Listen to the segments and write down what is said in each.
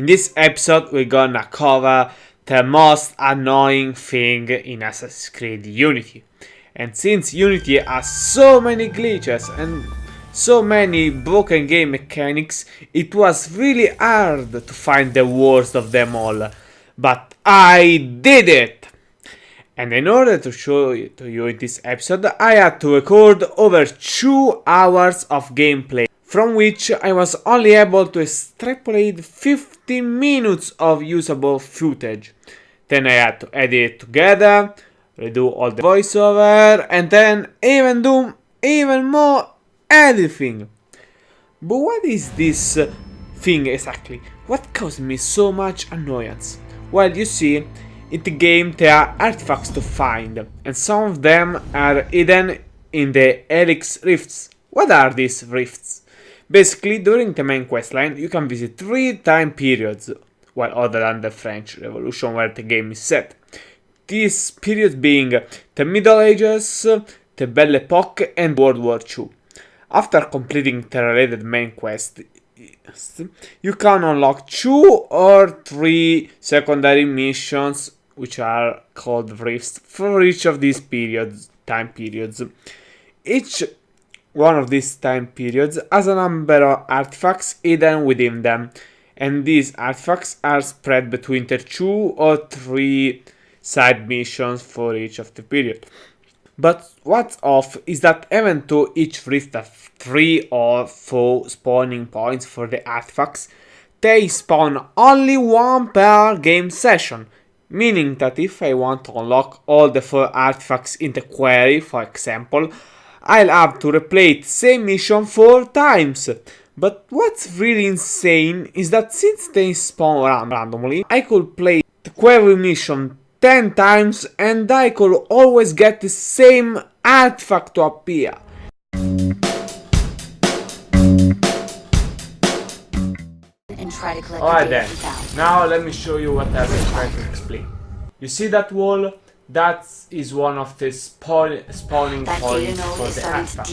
In this episode, we're gonna cover the most annoying thing in Assassin's Creed Unity. And since Unity has so many glitches and so many broken game mechanics, it was really hard to find the worst of them all. But I did it! And in order to show it to you in this episode, I had to record over 2 hours of gameplay, from which I was only able to extrapolate 15 minutes of usable footage. Then I had to edit it together, redo all the voiceover, and then even do even more editing. But what is this thing exactly? What caused me so much annoyance? Well, you see, in the game there are artifacts to find, and some of them are hidden in the Helix rifts. What are these rifts? Basically, during the main questline, you can visit 3 time periods, well, other than the French Revolution where the game is set. These periods being the Middle Ages, the Belle Epoque, and World War II. After completing the related main quest, you can unlock 2 or 3 secondary missions, which are called rifts, for each of these time periods. Each one of these time periods has a number of artifacts hidden within them, and these artifacts are spread between the 2 or 3 side missions for each of the period. But what's off is that even though each rift has 3 or 4 spawning points for the artifacts, they spawn only 1 per game session, meaning that if I want to unlock all the 4 artifacts in the quarry, for example, I'll have to replay the same mission 4 times. But what's really insane is that since they spawn randomly, I could play the quarry mission 10 times and I could always get the same artifact to appear. Alright then, now let me show you what I was trying to explain. You see that wall? That is one of the spawning points for the artifact.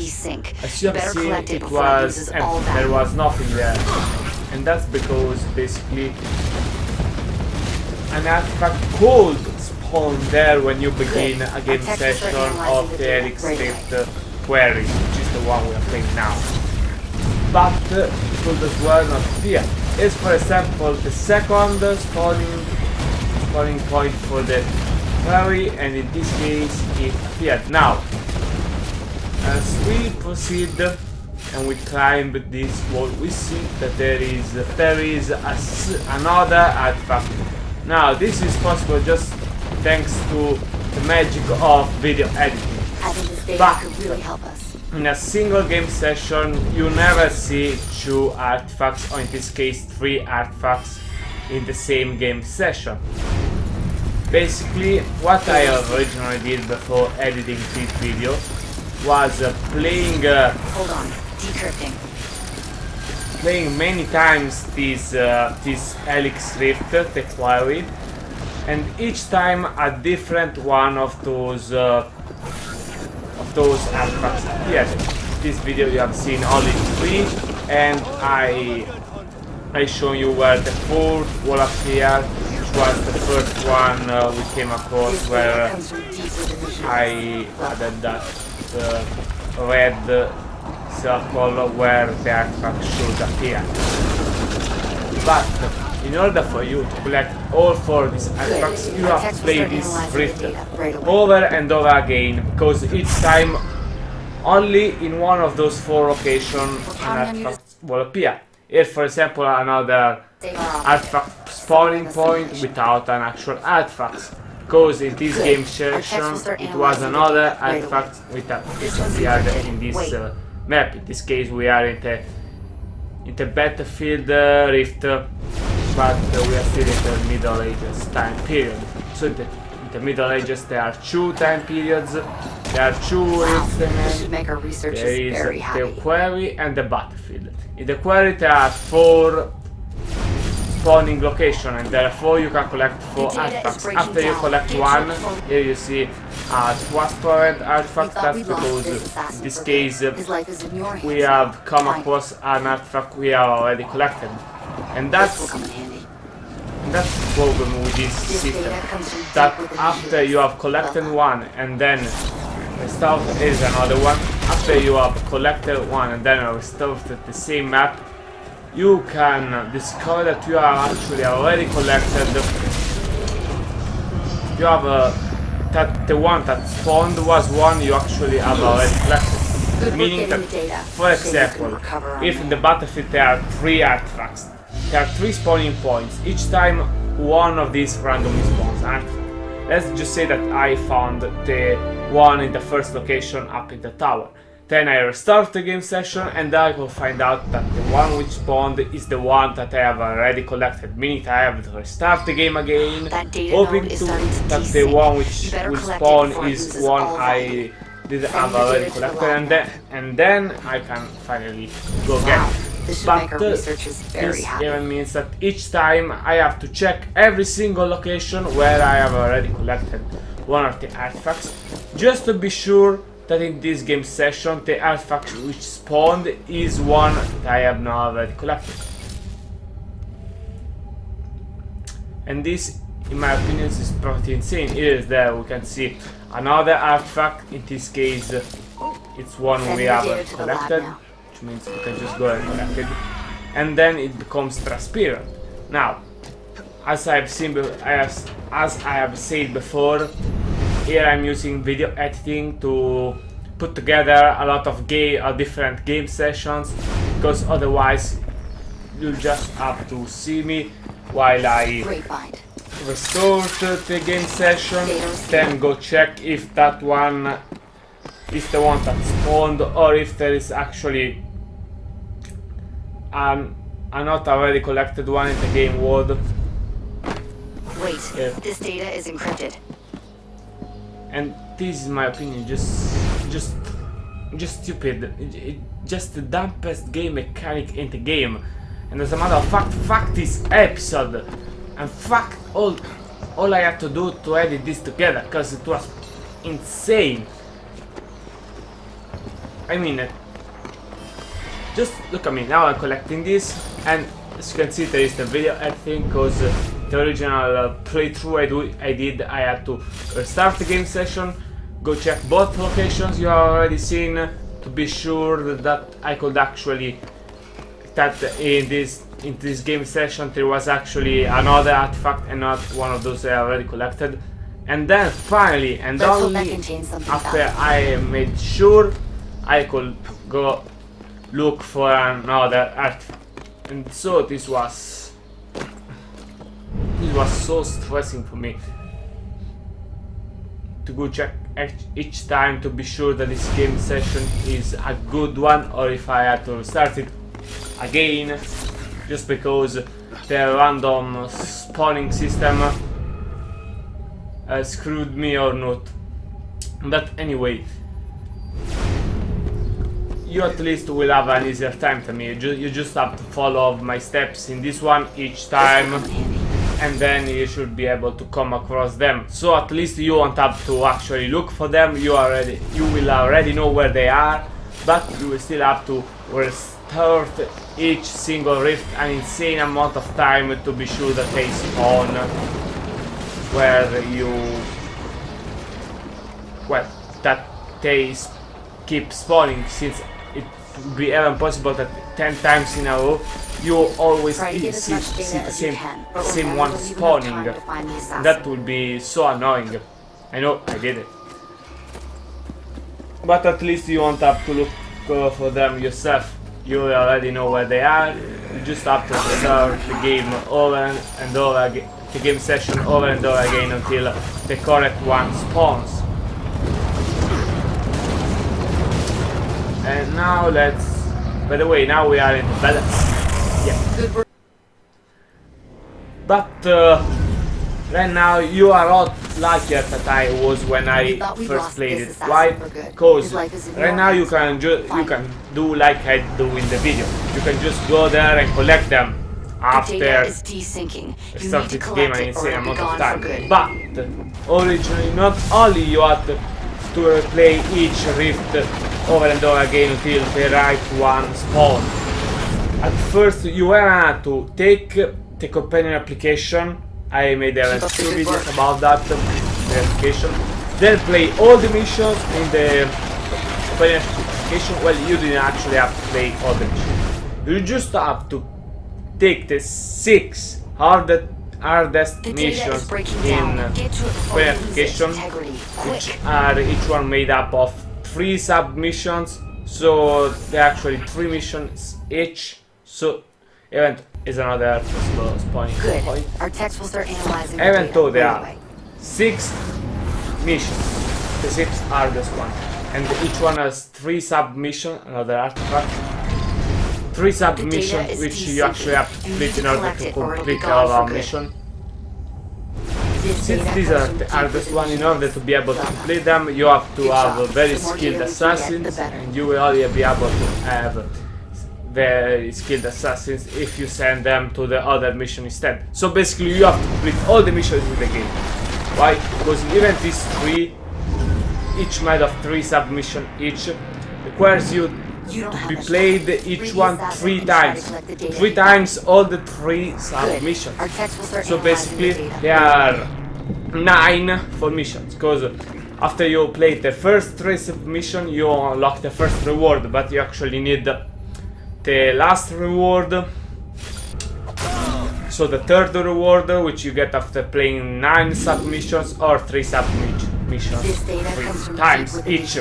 As you have seen, it was empty, there was nothing there. And that's because basically an artifact could spawn there when you begin a game session of the Helix Rift query, which is the one we are playing now. But it could as well not appear. As for example the second spawning point for the query, and in this case it appeared. Now, as we proceed and we climb this wall, we see that there is another artifact. Now, this is possible just thanks to the magic of video editing. I think this data But could really help us. in a single game session, you never see 2 artifacts, or in this case 3 artifacts in the same game session. Basically, what I originally did before editing this video was playing many times this Helix Rift, the quarry, and each time a different one of those artifacts appeared. This video you have seen only 3, and I show you where the 4th will appear, which was the first one we came across, where I added that red circle where the artifact should appear. But in order for you to collect all 4 of these artifacts, you have to play this rift over and over again, because each time only in one of those 4 locations an artifact will appear. Here, for example, another artifact spawning point without an actual artifact, because in this game session it was another artifact that appeared in this map. In this case we are in the battlefield rift, but we are still in the Middle Ages time period. So in the Middle Ages there are 2 time periods, there are 2 rifts, there is the quarry and the battlefield. In the quarry there are 4 spawning locations, and therefore you can collect 4 artifacts. After you collect 1, here you see a transparent artifact. That's because in this case we have come across an artifact we have already collected, and that's That's the problem with this system. That after you have collected one and then restart is another one. After you have collected one and then restarted the same map, you can discover that you are actually already collected. You have that the one that spawned was one you actually have already collected. Meaning that, for example, if in the battlefield there are 3 artifacts, there are 3 spawning points. Each time one of these randomly spawns an artifact. Let's just say that I found the one in the first location up in the tower. Then I restart the game session and I will find out that the one which spawned is the one that I have already collected. Meaning I have to restart the game again, hoping that the one which will spawn is one I didn't have already collected, and then I can finally go again. But this even means that each time I have to check every single location where I have already collected one of the artifacts, just to be sure that in this game session the artifact which spawned is one that I have not already collected. And this, in my opinion, is pretty insane. Here is there we can see another artifact. In this case it's one we haven't collected, which means we can just go and collect it, and then it becomes transparent. Now, as I have said before, here I'm using video editing to put together a lot of different game sessions, because otherwise you just have to see me while I restore the game session, then go check if that one is the one that spawned, or if there is actually a not already collected one in the game world. Wait, this data is encrypted. And this is my opinion, just stupid. Just the dumbest game mechanic in the game. And as a matter of fact, fuck this episode, and fuck all I had to do to edit this together, because it was insane. I mean, just look at me, now I'm collecting this, and as you can see there is the video editing, because the original playthrough I had to restart the game session, go check both locations you have already seen, to be sure that I could actually, that in this game session there was actually another artifact and not one of those I already collected. And then finally, and only after I made sure, I could go look for another artifact. And so this was so stressing for me to go check each time to be sure that this game session is a good one, or if I had to start it again, just because the random spawning system screwed me or not. But anyway, you at least will have an easier time than me. You just have to follow my steps in this one each time, and then you should be able to come across them. So at least you won't have to actually look for them. You will already know where they are, but you will still have to restart each single rift an insane amount of time to be sure that they spawn where you, well, that they keep spawning, since it would be even possible that 10 times in a row you always see the same one spawning. That would be so annoying. I know, I did it. But at least you won't have to look for them yourself. You already know where they are. You just have to start the game over and over again, the game session over and over again until the correct one spawns. And now by the way, now we are in the battle. Yeah. But right now you are a lot luckier than I was when I first played it. Why? Because right now you can do like I do in the video. You can just go there and collect them after starting the game an insane amount of time. But originally, not only you had to replay each rift over and over again until the right one spawned. At first you had to take the companion application. I made two videos about that, the application. Then play all the missions in the companion application. Well, you didn't actually have to play all the missions. You just have to take the 6 hardest missions in the application, which are each one made up of 3 sub-missions. So they're actually 3 missions each. So event is another point. Our text will start analyzing Even though there are 6 missions, the 6 hardest one, and each one has 3 sub-missions, another artifact. 3 sub-missions which you actually have to complete in order to complete our mission. Since these are the hardest one, in order to be able to complete them, you have to have very skilled assassins, and you will only be able to have very skilled assassins if you send them to the other mission instead. So basically you have to complete all the missions in the game. Why? Because even these 3, each made of 3 sub-missions each, requires you to be played each one 3 times. 3 times all the 3 sub-missions. So basically there are 9 for missions, because after you play the first 3 sub-missions you unlock the first reward, but you actually need the last reward. So the third reward, which you get after playing 9 sub-missions or 3 sub-missions 3 times each.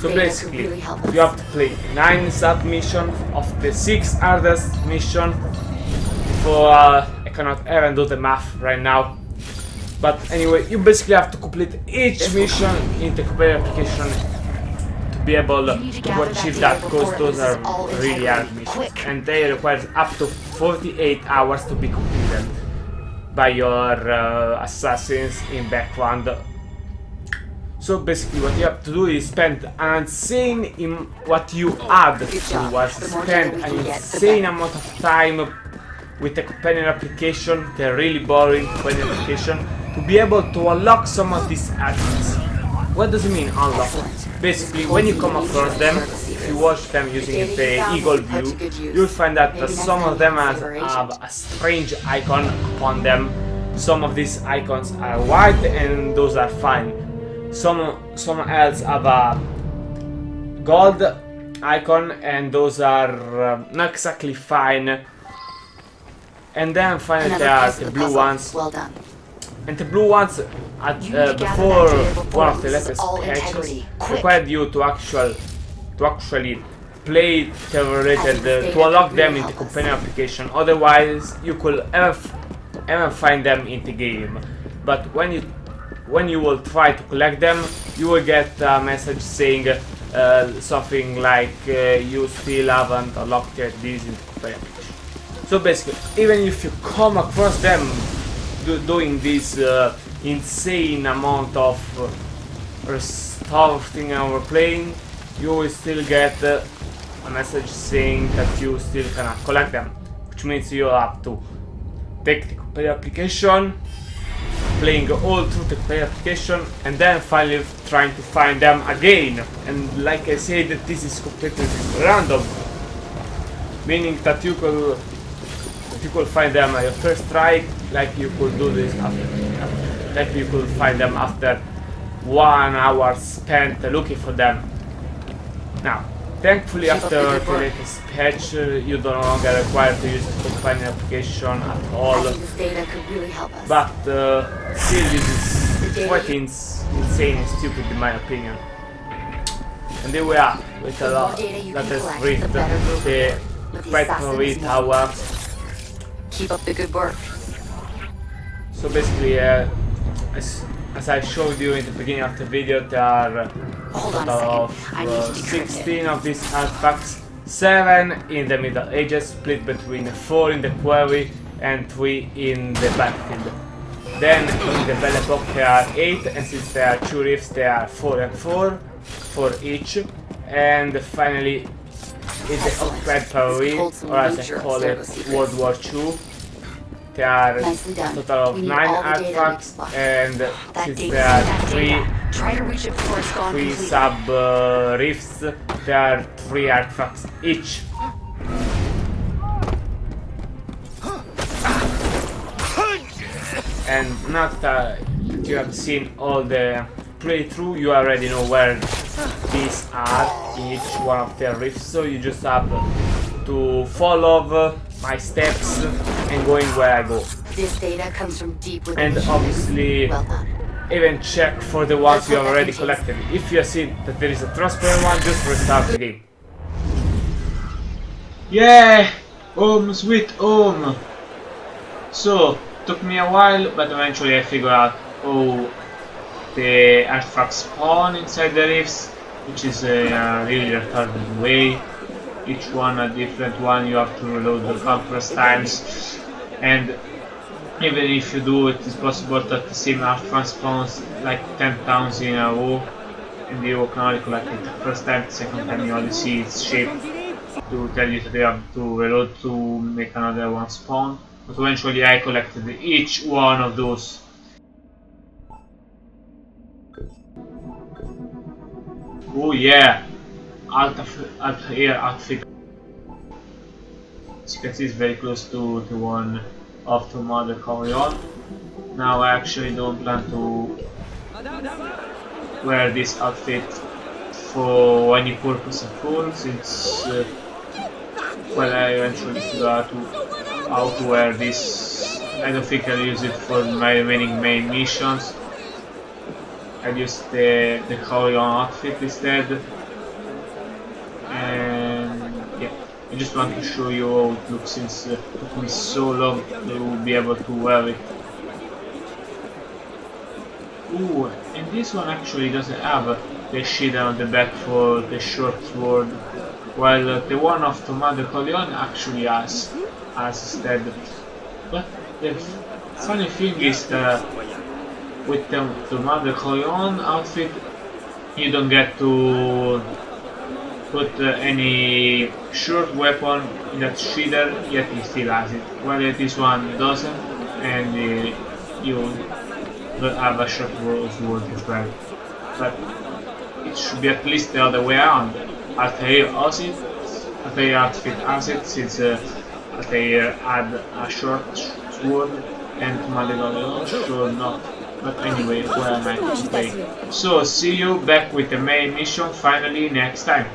So basically, you have to play 9 sub-missions of the 6 hardest mission. For I cannot even do the math right now. But anyway, you basically have to complete each mission in the companion application to be able to achieve that, because those are really hard missions. And they require up to 48 hours to be completed by your assassins in background. So basically what you have to do is spend an insane what you had to was spend an insane amount of time with the companion application, the really boring companion application, to be able to unlock some of these assets. What does it mean unlock? Basically when you come across them, if you watch them using the eagle view, you'll find that some of them have a strange icon upon them. Some of these icons are white and those are fine. Some else have a gold icon and those are not exactly fine. And then finally there are the blue ones. Well done. And the blue ones before one of the latest patches required you to actually play the related to unlock them in the companion application. Otherwise you could ever find them in the game. But when you will try to collect them, you will get a message saying something like you still haven't unlocked these in the companion application. So basically, even if you come across them doing this insane amount of restarting and replaying, you will still get a message saying that you still cannot collect them, which means you have to take the companion application, playing all through the companion application, and then finally trying to find them again. And like I said, this is completely random, meaning that you could find them at your first try, like you could do this after, like you could find them after 1 hour spent looking for them. Now, thankfully after the latest patch, you no longer require to use the companion application at all. But still, this is quite insane and stupid in my opinion. And there we are with a latest rift, the Factory Tower. Keep up the good work. So basically, as I showed you in the beginning of the video, there are a total of 16 of these artifacts, 7 in the Middle Ages, split between 4 in the Quarry and 3 in the Battlefield. Then in the Belle Epoque there are 8, and since there are 2 rifts there are 4 and 4 for each. And finally in the Occupied Paris, or as I call it, World War II, there are a total of 9 artifacts, and since there are 3 sub-rifts, there are 3 artifacts each. and not that you have seen all the playthrough, you already know where these are in each one of their rifts, so you just have to follow my steps and going where I go. This data comes from deep within And the human. obviously Well done. even check for the ones Let's you have hope that already continues. collected. If you see that there is a transparent one, just restart the game. Yeah! Home, sweet home! So, took me a while, but eventually I figured out how the artifacts spawn inside the rifts, which is a really retarded way. Each one a different one, you have to reload the countless times, and even if you do, it is possible that the same artifact spawns like 10 times in a row, and you can only collect it the first time, the second time you only see its shape to tell you that you have to reload to make another one spawn. But eventually I collected each one of those. Oh yeah! Altair outfit. As you can see, it's very close to the one of the Mother Corion. Now I actually don't plan to wear this outfit for any purpose at all, since well, I eventually figure out how to wear this. I don't think I'll use it for my remaining main missions. I'll use the Corion outfit instead. And yeah, I just want to show you how it looks, since it took me so long to be able to wear it. Ooh, and this one actually doesn't have the shield on the back for the short sword, while the one of Commander Corleone actually has instead. But the funny thing is that with the Commander Corleone outfit, you don't get to put any short weapon in that shader, yet he still has it. While this one doesn't, and you don't have a short sword as well. But it should be at least the other way around. Altair has it, Altair outfit has it, since Altair had a short sword and Malevolent should not. But anyway, where am I today? So see you back with the main mission finally next time.